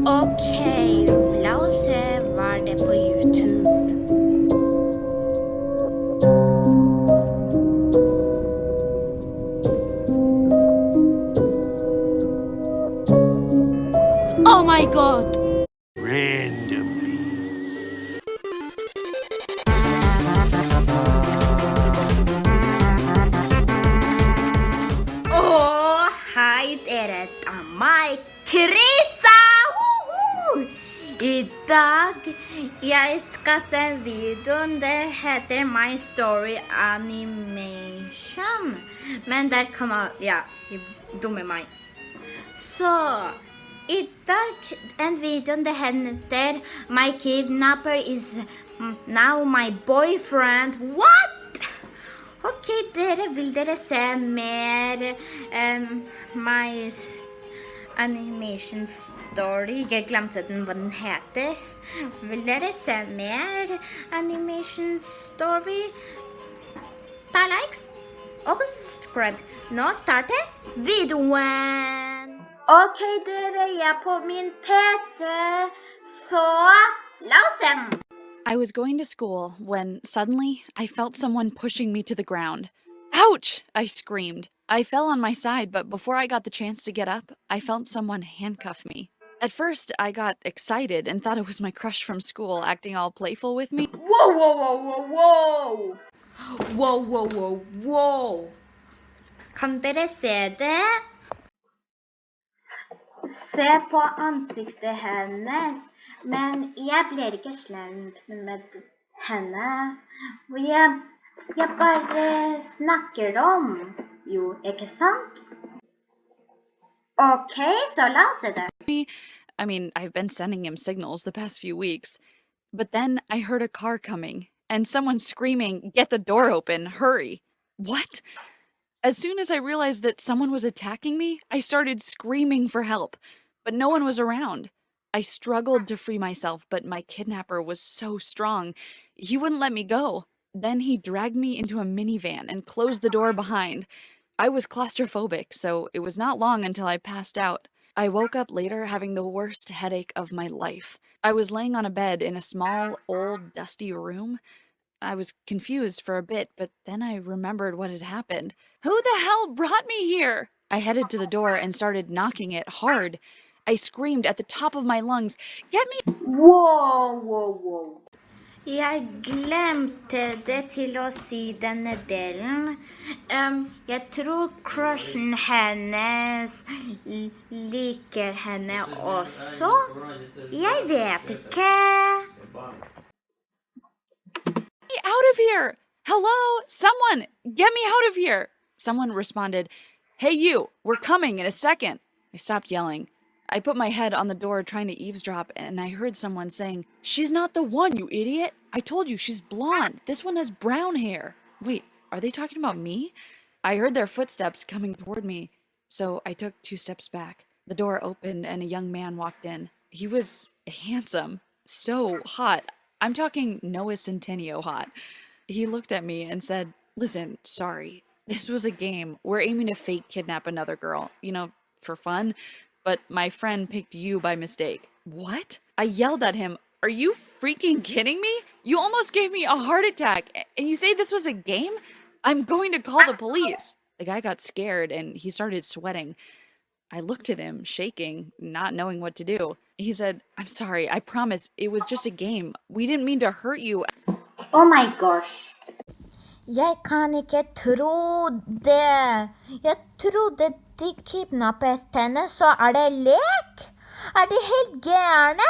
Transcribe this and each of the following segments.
Okej, la oss se var det på YouTube. Oh my god! Randomly. Åh, hei dere, det er meg, Krisa! Woho! I dag jeg skal se videoen, det heter My Story Animation. Men der kan man, ja, dumme meg. Så, i dag en videoen det heter My Kidnapper is now my boyfriend. What? Ok, dere, vil dere se mer My Animation Story? Jeg glemte hva den heter. Vil dere se mer Animation Story? Ta likes og subscribe. Nå starter videoen. Ok, dere, jeg er på min PC, så la oss se den. I was going to school when suddenly I felt someone pushing me to the ground. Ouch! I screamed. I fell on my side, but before I got the chance to get up, I felt someone handcuff me. At first, I got excited and thought it was my crush from school acting all playful with me. Whoa, whoa, whoa, whoa, whoa! Whoa, whoa, whoa, whoa! Kan dere se det? Se på ansiktet hennes. Men jeg blir ikke slemt med henne. Jeg bare snakker om. Jo, ikke sant? Ok, så la oss se det. I mean, I've been sending him signals the past few weeks. But then I heard a car coming, and someone screaming, "Get the door open, hurry!" What? As soon as I realized that someone was attacking me, I started screaming for help, but no one was around. I struggled to free myself, but my kidnapper was so strong. He wouldn't let me go. Then he dragged me into a minivan and closed the door behind. I was claustrophobic, so it was not long until I passed out. I woke up later having the worst headache of my life. I was laying on a bed in a small, old, dusty room. I was confused for a bit, but then I remembered what had happened. Who the hell brought me here? I headed to the door and started knocking it hard. I screamed at the top of my lungs, "Get me!" Wow, wow, wow. Jeg glemte det til å si denne delen. Jeg tror crushen hennes liker henne også. Jeg vet ikke. Get me out of here! Hello? Someone! Get me out of here! Someone responded, "Hey you, we're coming in a second." I stopped yelling. I put my head on the door trying to eavesdrop, and I heard someone saying, "She's not the one, you idiot! I told you, she's blonde. This one has brown hair." Wait, are they talking about me? I heard their footsteps coming toward me, so I took 2 steps back. The door opened and a young man walked in. He was handsome, so hot. I'm talking Noah Centineo hot. He looked at me and said, "Listen, sorry. This was a game. We're aiming to fake kidnap another girl, for fun. But my friend picked you by mistake." What? I yelled at him. Are you freaking kidding me? You almost gave me a heart attack, and you say this was a game? I'm going to call the police. The guy got scared, and he started sweating. I looked at him, shaking, not knowing what to do. He said, "I'm sorry, I promise, it was just a game. We didn't mean to hurt you." Oh my gosh. Jeg kan ikke tro det. Jeg trodde de kidnappet henne, så det lek? De helt gærne?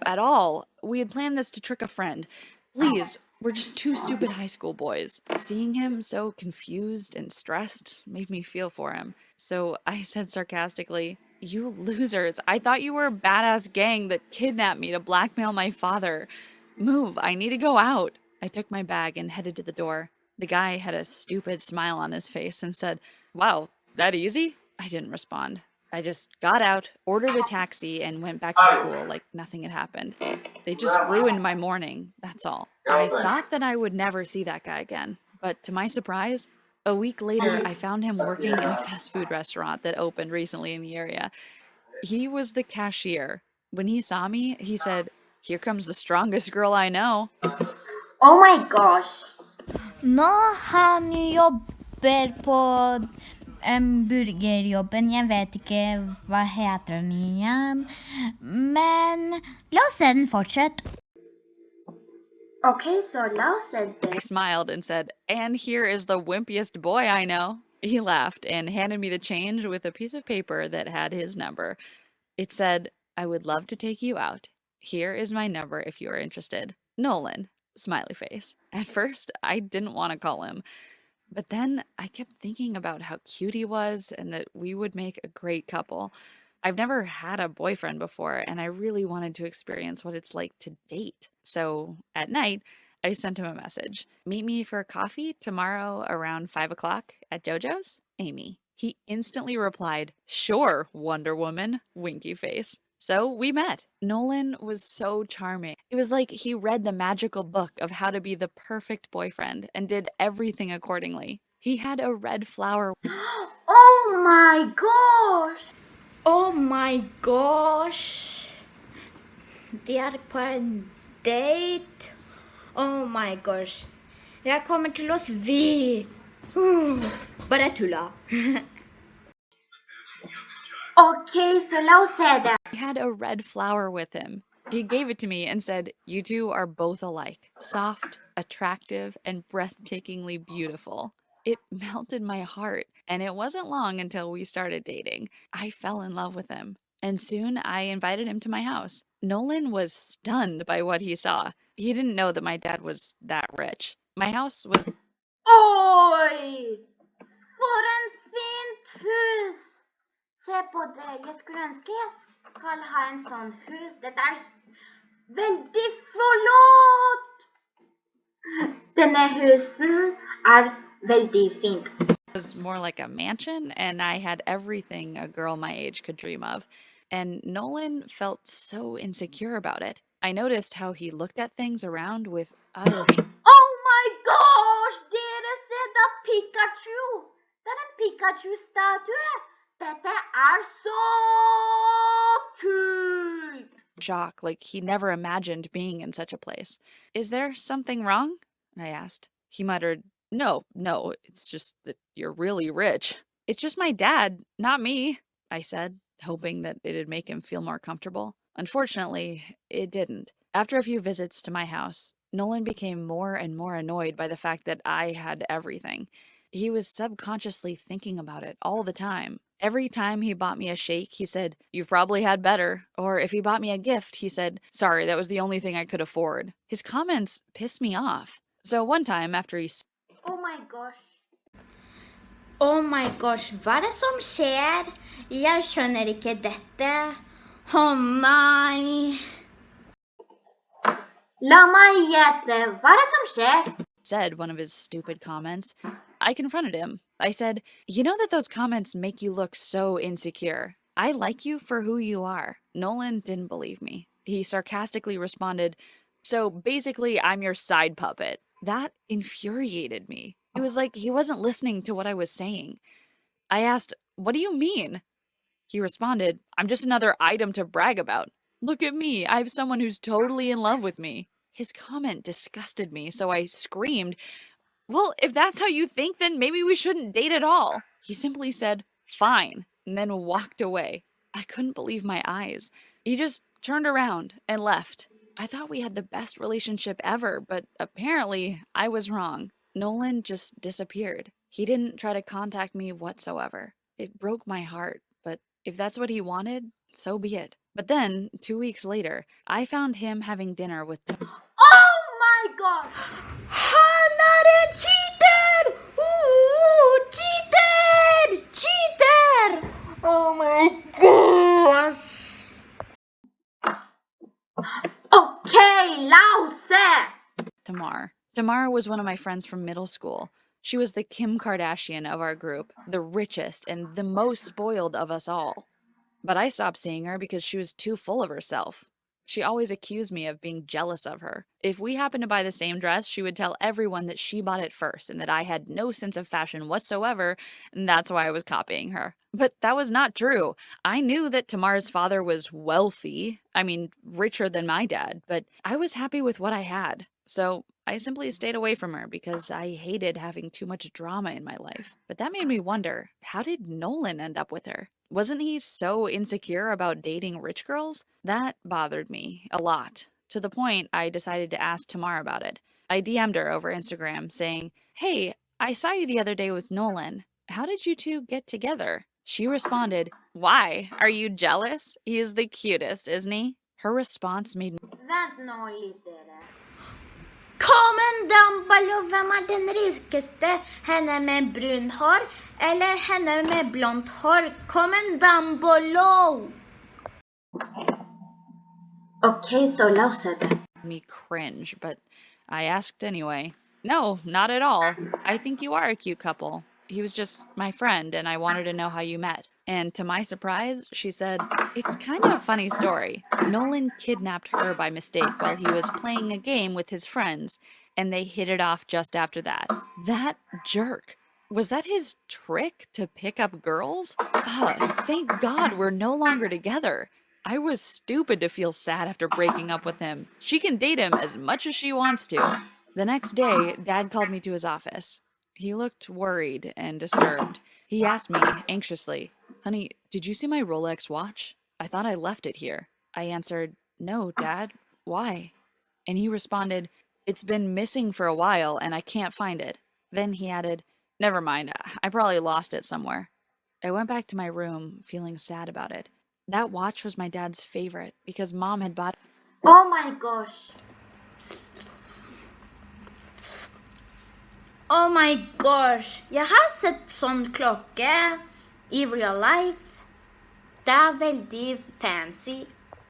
At all. We had planned this to trick a friend. Please, we're just 2 stupid high school boys. Seeing him so confused and stressed made me feel for him. So I said sarcastically, "You losers, I thought you were a badass gang that kidnapped me to blackmail my father. Move, I need to go out." I took my bag and headed to the door. The guy had a stupid smile on his face and said, "Wow, that easy?" I didn't respond. I just got out, ordered a taxi, and went back to school like nothing had happened. They just ruined my morning, that's all. I thought that I would never see that guy again, but to my surprise, a week later I found him working in a fast food restaurant that opened recently in the area. He was the cashier. When he saw me, he said, "Here comes the strongest girl I know." Oh my gosh. Nå han jobber på burgerjobben. Jeg vet ikke hva heter den igjen. Men la oss se den fortsette. Okay, so Lao said I that. smiled and said, "And here is the wimpiest boy I know." He laughed and handed me the change with a piece of paper that had his number. It said, "I would love to take you out. Here is my number if you are interested. Nolan." Smiley face. At first, I didn't want to call him. But then I kept thinking about how cute he was and that we would make a great couple. I've never had a boyfriend before, and I really wanted to experience what it's like to date. So at night, I sent him a message. "Meet me for coffee tomorrow around 5 o'clock at JoJo's, Amy." He instantly replied, "Sure, Wonder Woman," winky face. So we met. Nolan was so charming. It was like he read the magical book of how to be the perfect boyfriend and did everything accordingly. He had a red flower. Oh my gosh. Oh my gosh. De er på en date. Oh my gosh. Jeg kommer til å svi. Bare tulla. Okay, so Lao said that. He had a red flower with him. He gave it to me and said, "You two are both alike, soft, attractive, and breathtakingly beautiful." It melted my heart, and it wasn't long until we started dating. I fell in love with him, and soon I invited him to my house. Nolan was stunned by what he saw. He didn't know that my dad was that rich. My house was Oi! For en fint hus! Se på det. Jeg skulle ønske jeg skal ha en sånn hus. Dette er veldig flott! Denne husen er veldig fint. more like a mansion, and I had everything a girl my age could dream of. And Nolan felt so insecure about it. I noticed how he looked at things around with utter Oh my gosh! Dere ser da Pikachu! Det er en Pikachu-statue! Dette er så kult! shock, like he never imagined being in such a place. "Is there something wrong?" I asked. He muttered, No, it's just that you're really rich." "It's just my dad, not me," I said, hoping that it'd make him feel more comfortable. Unfortunately, it didn't. After a few visits to my house, Nolan became more and more annoyed by the fact that I had everything. He was subconsciously thinking about it all the time. Every time he bought me a shake, he said, "You've probably had better." Or if he bought me a gift, he said, "Sorry, that was the only thing I could afford." His comments pissed me off. So one time, after he Oh my gosh. Oh my gosh, hva er det som skjer? Jeg skjønner ikke dette. Å nei. La meg gjette. Hva er det som skjer? said one of his stupid comments, I confronted him. I said, "You know that those comments make you look so insecure. I like you for who you are." Nolan didn't believe me. He sarcastically responded, "So basically, I'm your side puppet." That infuriated me. It was like he wasn't listening to what I was saying. I asked, "What do you mean?" He responded, "I'm just another item to brag about. Look at me. I have someone who's totally in love with me." His comment disgusted me, so I screamed, "Well, if that's how you think, then maybe we shouldn't date at all." He simply said, "Fine," and then walked away. I couldn't believe my eyes. He just turned around and left. I thought we had the best relationship ever, but apparently I was wrong. Nolan just disappeared. He didn't try to contact me whatsoever. It broke my heart, but if that's what he wanted, so be it. But then, 2 weeks later, I found him having dinner with Oh my god! Han er en cheater! Cheater! Cheater! Oh my gosh! Okay, Lause! Tamar. Tamar was one of my friends from middle school. She was the Kim Kardashian of our group, the richest and the most spoiled of us all. But I stopped seeing her because she was too full of herself. She always accused me of being jealous of her. If we happened to buy the same dress, she would tell everyone that she bought it first and that I had no sense of fashion whatsoever, and that's why I was copying her. But that was not true. I knew that Tamar's father was wealthy, I mean, richer than my dad, but I was happy with what I had. So I simply stayed away from her because I hated having too much drama in my life. But that made me wonder, how did Nolan end up with her? Wasn't he so insecure about dating rich girls? That bothered me a lot, to the point I decided to ask Tamar about it. I DM'd her over Instagram saying, "Hey, I saw you the other day with Nolan. How did you two get together?" She responded, "Why? Are you jealous? He is the cutest, isn't he?" Her response made me Vent nå litt, dere. Comment down below hvem er den rikeste, henne med brun hår eller henne med blondt hår. Comment down below. Okay, so la oss se det. me cringe, but I asked anyway. "No, not at all. I think you are a cute couple. He was just my friend, and I wanted to know how you met." And to my surprise, she said, "It's kind of a funny story. Nolan kidnapped her by mistake while he was playing a game with his friends, and they hit it off just after that. That jerk. Was that his trick to pick up girls? Thank God we're no longer together. I was stupid to feel sad after breaking up with him. She can date him as much as she wants to." The next day, Dad called me to his office. He looked worried and disturbed. He asked me anxiously, "Honey, did you see my Rolex watch? I thought I left it here." I answered, "No, Dad. Why?" And he responded, "It's been missing for a while and I can't find it." Then he added, "Never mind, I probably lost it somewhere." I went back to my room feeling sad about it. That watch was my dad's favorite because Mom had bought Oh my gosh. Oh my gosh. Jeg har sett sånn klokke i real life. Det er veldig fancy.